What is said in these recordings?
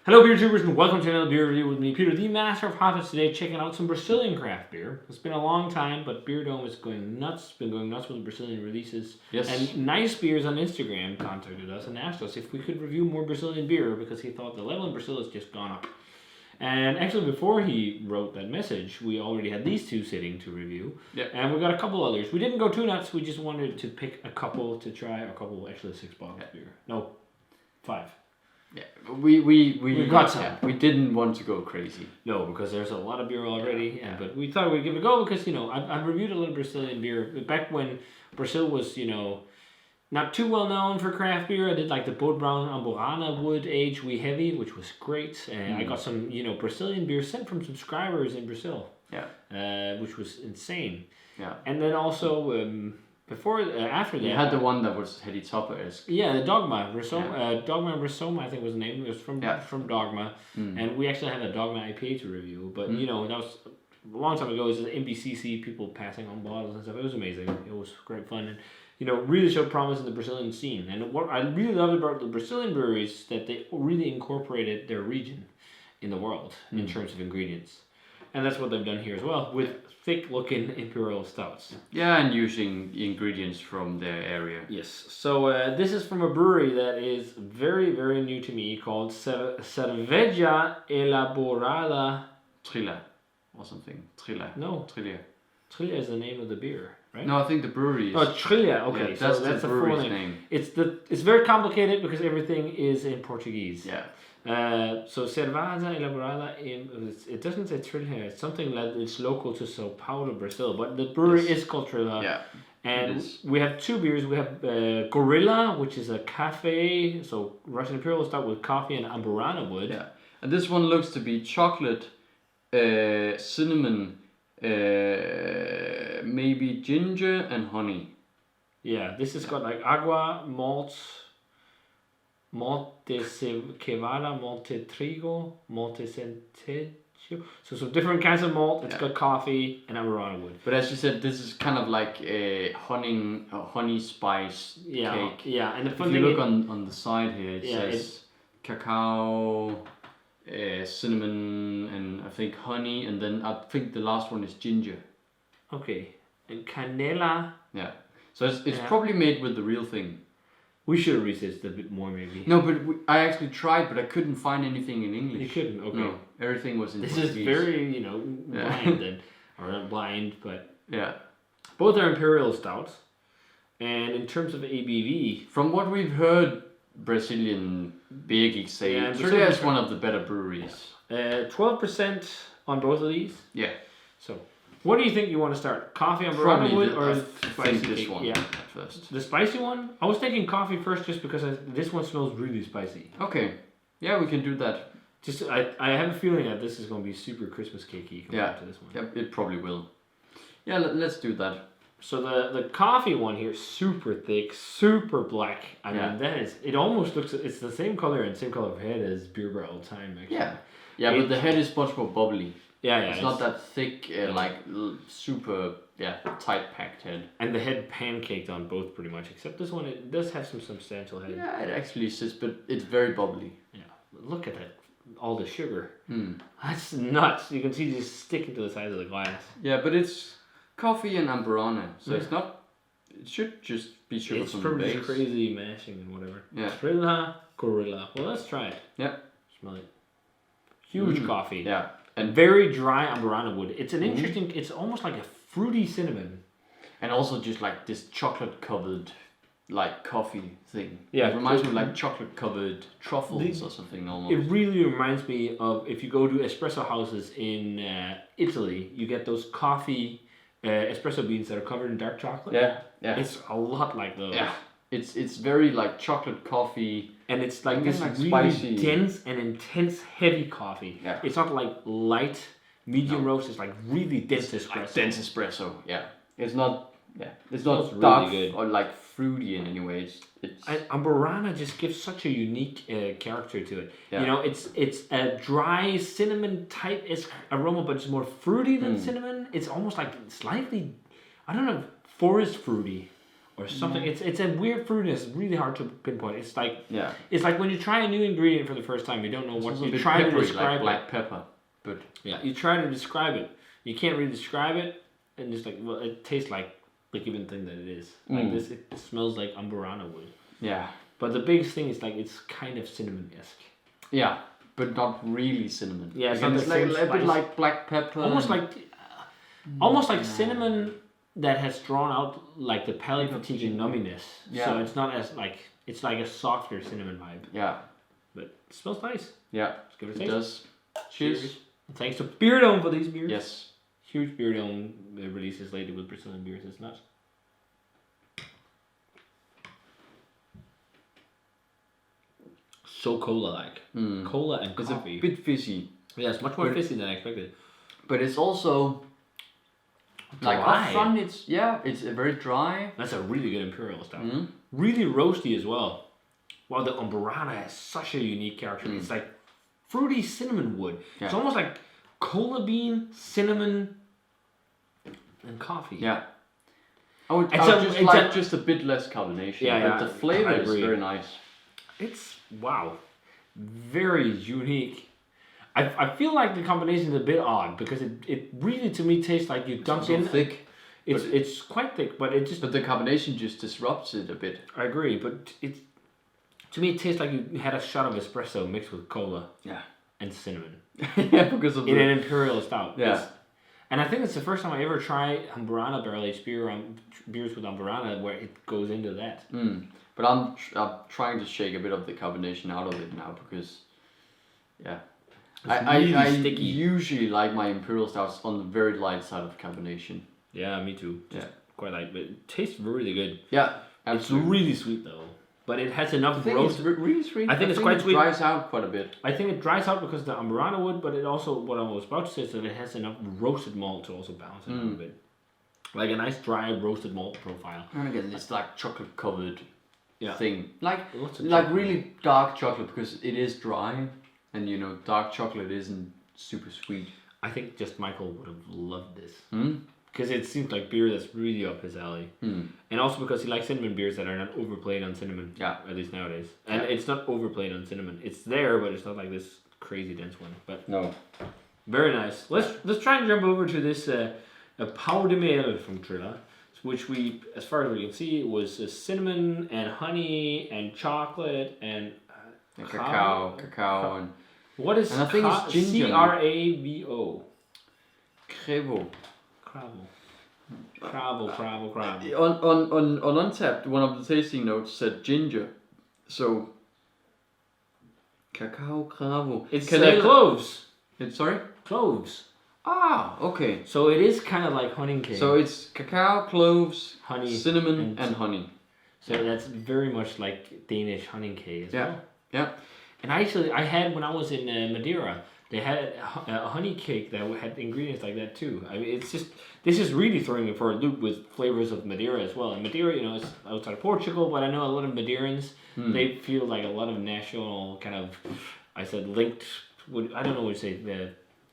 Hello beer tubers and welcome to another beer review with me, Peter, the master of hoppers, today checking out some Brazilian craft beer. It's been a long time, but Beer Dome is going nuts, been going nuts with the Brazilian releases. Yes. And Nice Beers on Instagram contacted us and asked us if we could review more Brazilian beer because he thought the level in Brazil has just gone up. And actually before he wrote that message, we already had these two sitting to review. Yep. And we got a couple others. We didn't go too nuts, we just wanted to pick a couple to try, actually 6 bottles of beer. No, 5. Yeah, we got some. Yeah, we didn't want to go crazy. No, because there's a lot of beer already, but we thought we'd give it a go because, I've reviewed a little Brazilian beer. Back when Brazil was, not too well known for craft beer, I did like the Pão Amburana wood age wee heavy, which was great. And I got some, Brazilian beer sent from subscribers in Brazil. Yeah. Which was insane. Yeah. And then also, after that, you had the one that was Heady Topper-esque. Yeah, the Dogma Risoma. Dogma Risoma, I think was the name. It was from Dogma, and we actually had a Dogma IPA to review. But that was a long time ago. It was the MBCC, people passing on bottles and stuff. It was amazing. It was great fun, and really showed promise in the Brazilian scene. And what I really loved about the Brazilian breweries is that they really incorporated their region in the world in terms of ingredients, and that's what they've done here as well with thick-looking Imperial stouts. Yeah, and using ingredients from their area. Yes. So this is from a brewery that is very, very new to me called Cervejaria Elaborada. Trilha or something. Trilha. No. Trilha. Trilha is the name of the beer, right? No, I think the brewery is... Oh, Trilha. Okay, yeah, so that's the brewery's name. It's very complicated because everything is in Portuguese. Yeah. So Cerveja Elaborada, it doesn't say Trilha. It's something that it's local to Sao Paulo, Brazil. But the brewery is called Trilha. Yeah. And we have 2 beers. We have Gorilla, which is a cafe, so Russian Imperial stout with coffee and Amburana wood. Yeah. And this one looks to be chocolate, cinnamon, maybe ginger and honey. Yeah. This has got like agua, malt de cevada, malt de trigo, malt de centeio. So some different kinds of malt. It's got coffee and Amburana wood. But as you said, this is kind of like a honey spice cake. Yeah, and if you look on the side here, it says cacao, cinnamon, and I think honey, and then I think the last one is ginger. Okay, and canela. Yeah, so it's probably made with the real thing. We should have researched a bit more, maybe. No, but I actually tried, but I couldn't find anything in English. You couldn't? Okay. No, everything was in Portuguese. This is very, blind, or not blind, but... Yeah. Both are Imperial stouts, and in terms of ABV... From what we've heard Brazilian beer geeks say, Trilha is one of the better breweries. 12% on both of these. Yeah. So... What do you think you want to start? Coffee on Brewed or spicy this one at first. The spicy one? I was thinking coffee first just because this one smells really spicy. Okay. Yeah, we can do that. Just I have a feeling that this is going to be super Christmas cakey compared to this one. Yeah, it probably will. Yeah, let's do that. So the coffee one here is super thick, super black. I mean, it almost looks, it's the same color and same color of head as Beer Barrel Time, actually. Yeah, but the head is much more bubbly. Yeah, it's not that thick, super, tight packed head. And the head pancaked on both pretty much, except this one, it does have some substantial head. Yeah, it actually sits, but it's very bubbly. Yeah, look at that, all the sugar. That's nuts. You can see it just sticking to the sides of the glass. Yeah, but it's coffee and Amburana, so it's not, it should just be sugar from the base. It's from crazy mashing and whatever. Yeah. Trilha, Gorilla. Well, let's try it. Yeah. Smell it. Huge coffee. Yeah. And very dry Amburana wood. It's an interesting, it's almost like a fruity cinnamon. And also just like this chocolate covered coffee thing. Yeah. It reminds me of like chocolate covered truffles or something almost. It really reminds me of if you go to espresso houses in Italy, you get those coffee espresso beans that are covered in dark chocolate. Yeah, yeah. It's a lot like those. Yeah. It's very like chocolate coffee. And it's like this really spicy, dense and intense heavy coffee. Yeah. It's not like light, medium roast. It's like really dense espresso. Like dense espresso, yeah. It's not really dark good. or like fruity in any way. Amburana just gives such a unique character to it. Yeah. It's a dry cinnamon type aroma, but it's more fruity than cinnamon. It's almost like slightly, I don't know, forest fruity. or something. It's a weird fruitiness. It's really hard to pinpoint. It's like Yeah. It's like when you try a new ingredient for the first time, you don't know what you're trying to describe. Like black pepper, but yeah, you try to describe it. You can't really describe it, and just like well, it tastes like the given thing that it is. Like this, it smells like Amburana wood. Yeah. But the biggest thing is like it's kind of cinnamon-esque. Yeah, but not really cinnamon. Yeah, it's like a bit like black pepper. Almost like cinnamon that has drawn out like the palate fatigue and numminess. Yeah. So it's not as like it's like a softer cinnamon vibe. Yeah. But it smells nice. Yeah. Let's give it a taste. It does. Cheers. Thanks to Beer Dome for these beers. Yes. Huge Beer Dome releases lately with Brazilian beers. It's nuts. So cola-like. Cola and coffee. It's a bit fishy. Yeah, it's much more fishy than I expected. But it's also dry. like up front. It's very dry. That's a really good Imperial Stout. Really roasty as well. While the Amburana has such a unique character. It's like fruity cinnamon wood. Yeah. It's almost like cola bean, cinnamon, and coffee. Yeah. I would just a bit less carbonation. Yeah, but the flavor is very nice. It's very unique. I feel like the combination is a bit odd because it really to me tastes like you dumped in thick. It's quite thick, but it just the combination just disrupts it a bit. I agree, but to me it tastes like you had a shot of espresso mixed with cola. Yeah. And cinnamon. Yeah, because of an Imperial Stout. Yeah. And I think it's the first time I ever try Amburana barrel-aged beers with Amburana where it goes into that. But I'm trying to shake a bit of the carbonation out of it now because, I usually like my Imperial Stouts on the very light side of carbonation. Yeah, me too. Just quite light, but it tastes really good. Yeah, absolutely. It's really sweet though. But it has enough roast. It's really sweet. I think it's quite sweet. It dries out quite a bit. I think it dries out because the Amburana wood, but it also, what I was about to say is that it has enough roasted malt to also balance it out a bit. Like a nice dry roasted malt profile. And again, it's like chocolate covered thing. Like really dark chocolate because it is dry and dark chocolate isn't super sweet. I think just Michael would have loved this. Because it seems like beer that's really up his alley. And also because he likes cinnamon beers that are not overplayed on cinnamon. Yeah. At least nowadays. And it's not overplayed on cinnamon. It's there, but it's not like this crazy dense one. But no. Very nice. Let's try and jump over to this a Pão de Mel from Trilha, which we, as far as we can see, was cinnamon and honey and chocolate and cacao and what is and I think it's ginger. Cravo. Cravo. On Untapped, one of the tasting notes said ginger, so cacao cravo. It's cloves. Cloves. Ah, okay. So it is kind of like honey cake. So it's cacao, cloves, honey, cinnamon, and honey. So that's very much like Danish honey cake as well. Yeah. And I had when I was in Madeira. They had a honey cake that had ingredients like that too. I mean, this is really throwing me for a loop with flavors of Madeira as well. And Madeira, is outside of Portugal, but I know a lot of Madeirans, they feel like a lot of national kind of, linked, I don't know what to say, the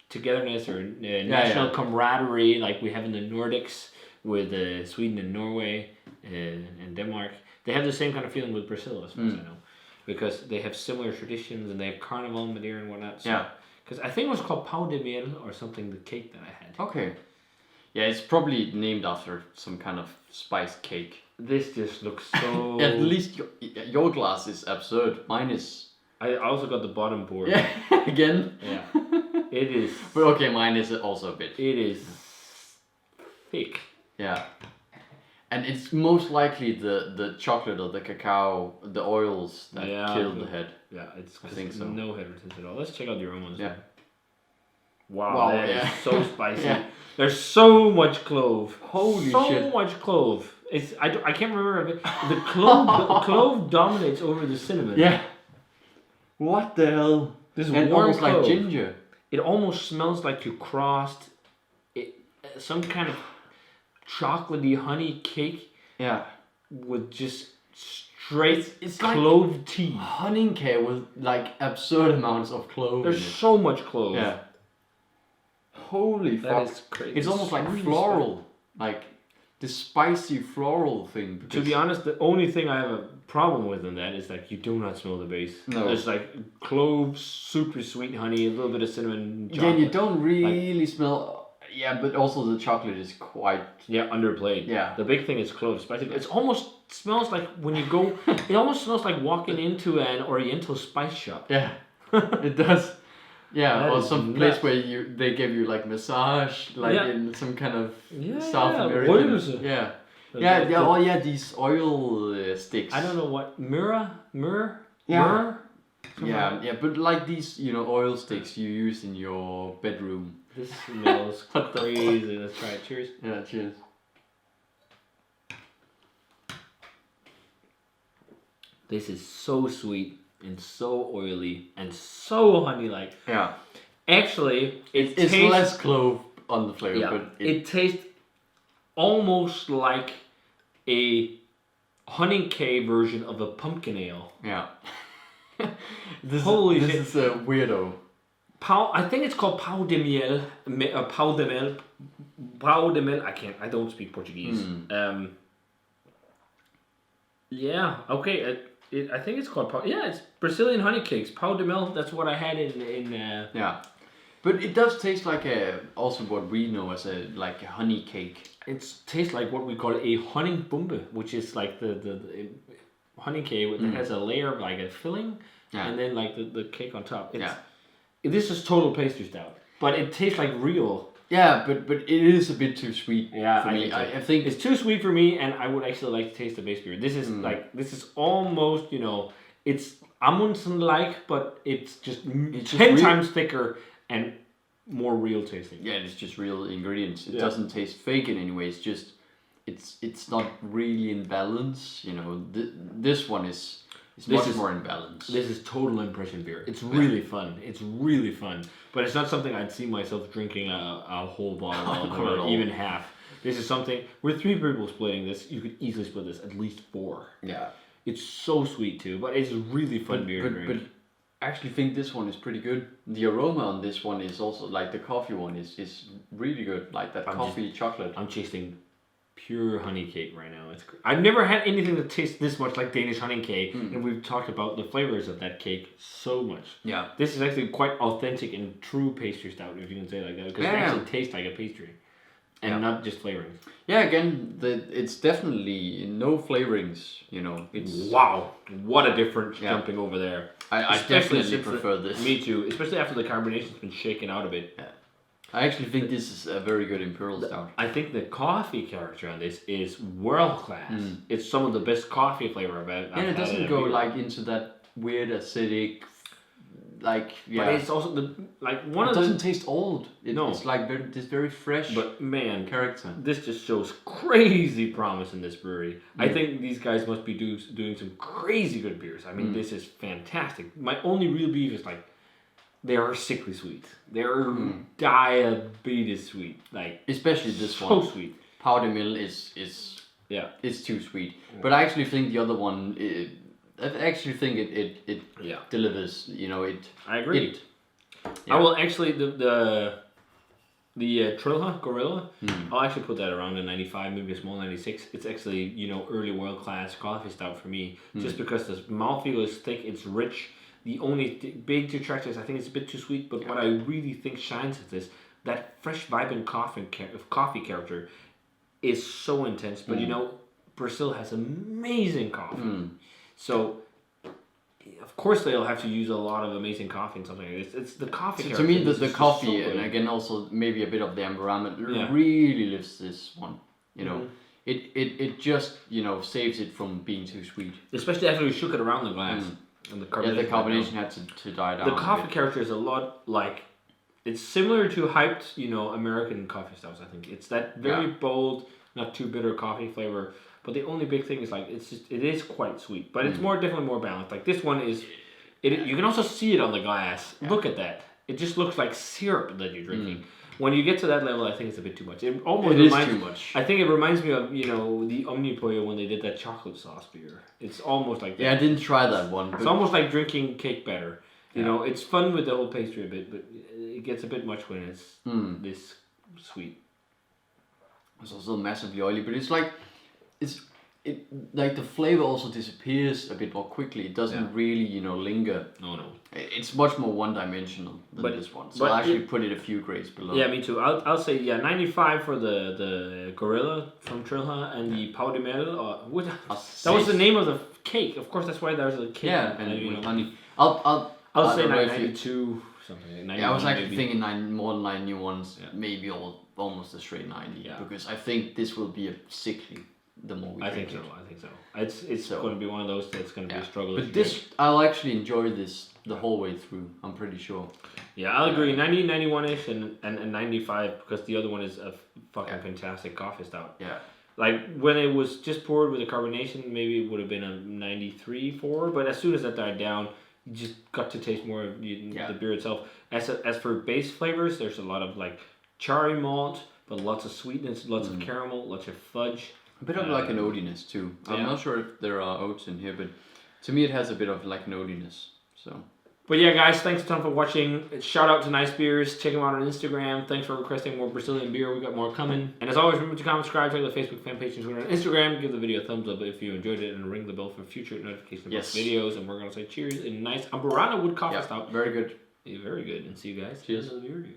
togetherness or national camaraderie like we have in the Nordics with Sweden and Norway and Denmark. They have the same kind of feeling with Brazil as far as I know. Because they have similar traditions and they have carnival in Madeira and whatnot. So, because I think it was called Pão de Mel or something, the cake that I had. Okay. Yeah, it's probably named after some kind of spiced cake. This just looks so... At least your glass is absurd. Mine is... I also got the bottom board. Yeah, again. Yeah. It is... But okay, mine is also a bit... It is thick. Yeah. And it's most likely the chocolate or the cacao, the oils that kill the head. Yeah, I think so. No head retention at all. Let's check out the aromas. Yeah. Wow, that is so spicy. There's so much clove. Holy shit. So much clove. I can't remember if the clove dominates over the cinnamon. Yeah. What the hell? This is warm almost clove. Like ginger. It almost smells like you crossed some kind of chocolatey honey cake. Yeah. With just straight clove like tea. Honey cake with like absurd amounts of clove. There's so much clove. Yeah. Holy fuck. That is crazy. It's almost like floral. Like this spicy floral thing. To be honest, the only thing I have a problem with in that is that you do not smell the base. No. It's like cloves, super sweet honey, a little bit of cinnamon, chocolate. Yeah, you don't really smell. Yeah, but also the chocolate is quite underplayed. Yeah. The big thing is cloves, spicy. It almost smells like when you go. It almost smells like walking into an Oriental spice shop. Yeah, it does. Yeah, That or is some nuts. place where they give you like massage, like in some kind of South American. Oils. Yeah. These oil sticks. I don't know what myrrh. Yeah. Yeah, but like these, oil sticks you use in your bedroom. This smells crazy. Let's try it. Cheers. Yeah, cheers. This is so sweet and so oily and so honey-like. Yeah. Actually, it's tastes, less clove on the flavor, but it tastes almost like a honey cake version of a pumpkin ale. Yeah. This shit. Is a weirdo. I think it's called Pão de Mel. Pão de Mel. Pão de Mel. I don't speak Portuguese. Yeah. Okay. I think it's called it's Brazilian honey cakes. Pão de Mel. That's what I had in. Yeah. But it does taste like also what we know as a honey cake. It tastes like what we call a honey bombe, which is like the honey cake that has a layer of like a filling, and then like the cake on top. This is total pastry stout, but it tastes like real. Yeah, but it is a bit too sweet for me. I think it's too sweet for me, and I would actually like to taste the base beer. This is this is almost it's Amundsen-like, but it's just 10 times thicker and more real tasting. Yeah, it's just real ingredients. It doesn't taste fake in any way. It's just it's not really in balance. This one is much more in balance. This is total impression beer. It's really fun. It's really fun. But it's not something I'd see myself drinking a whole bottle of or even half. This is something, with 3 people splitting this, you could easily split this at least 4. Yeah. It's so sweet too, but it's really fun beer to drink. But I actually think this one is pretty good. The aroma on this one is also, like the coffee one is really good. Like that chocolate. I'm tasting pure honey cake right now. It's great. I've never had anything that tastes this much like Danish honey cake, and we've talked about the flavors of that cake so much. Yeah. This is actually quite authentic and true pastry stout, if you can say it like that, because it actually tastes like a pastry, and not just flavorings. Yeah, again, it's definitely no flavorings. It's wow, what a difference jumping over there. I definitely prefer this. Me too, especially after the carbonation's been shaken out a bit. Yeah. I actually think this is a very good Imperial Stout. I think the coffee character on this is world class. It's some of the best coffee flavor I've had. And it doesn't go into that weird acidic, but it's also it doesn't taste old. It's like this very fresh. But man, character. This just shows crazy promise in this brewery. I think these guys must be doing some crazy good beers. I mean, this is fantastic. My only real beef is they are sickly sweet. They're diabetes sweet. Especially this so one. So sweet. Pão de Mel is too sweet. But I actually think the other one. I actually think it delivers. I agree. I will actually the Trilha Gorilla. I'll actually put that around a 95, maybe a small 96. It's actually early world class coffee stout for me, just because the mouthfeel is thick, it's rich. The only big detractor is I think it's a bit too sweet, but what I really think shines at this, that fresh vibrant coffee character is so intense. But Brazil has amazing coffee. So of course they'll have to use a lot of amazing coffee and something like this. It's the coffee character. To me the coffee and again also maybe a bit of the environment really lifts this one. It just saves it from being too sweet. Especially after we shook it around the glass. And the carbonation had to die down. The coffee character is a lot it's similar to hyped, American coffee stouts. I think it's that very bold, not too bitter coffee flavor. But the only big thing is it is quite sweet, but it's definitely more balanced. Like this one is, you can also see it on the glass. Yeah. Look at that! It just looks like syrup that you're drinking. When you get to that level, I think it's a bit too much. It reminds too much. I think it reminds me of the Omnipollo when they did that chocolate sauce beer. It's almost like that. Yeah, I didn't try that one. It's almost like drinking cake batter. It's fun with the whole pastry a bit, but it gets a bit much when it's this sweet. It's also massively oily, but it's like the flavor also disappears a bit more quickly. It doesn't really linger. No. It's much more one-dimensional than this one. So I'll actually put it a few grades below. Yeah, me too. I'll say 95 for the Gorilla from Trilha and the Pão de Mel. That was the name of the cake. Of course, that's why there's a cake. Yeah, and honey. I'll say 92 something. I was actually thinking more than 91, maybe almost a straight 90. Yeah. Because I think this will be a sickly. The more we drink it. I think so. It's going to be one of those that's going to be a struggle. But I'll actually enjoy this the whole way through. I'm pretty sure. Yeah, I'll agree. 90, 91-ish and 95 because the other one is a fucking fantastic coffee stout. Yeah. Like when it was just poured with the carbonation, maybe it would have been a 93 4. But as soon as that died down, you just got to taste more of the beer itself. As for base flavors, there's a lot of like cherry malt, but lots of sweetness, lots of caramel, lots of fudge. A bit of like an oatiness too. I'm not sure if there are oats in here, but to me it has a bit of like an oatiness. So. But yeah, guys, thanks a ton for watching. Shout out to Nice Beers. Check them out on Instagram. Thanks for requesting more Brazilian beer. We got more coming. And as always, remember to comment, subscribe, check the Facebook fan page and Twitter and Instagram. Give the video a thumbs up if you enjoyed it, and ring the bell for future notifications about videos. And we're gonna say cheers in nice Amburana wood coffee stout. Very good. Yeah, very good. And see you guys. Cheers. In the beer review.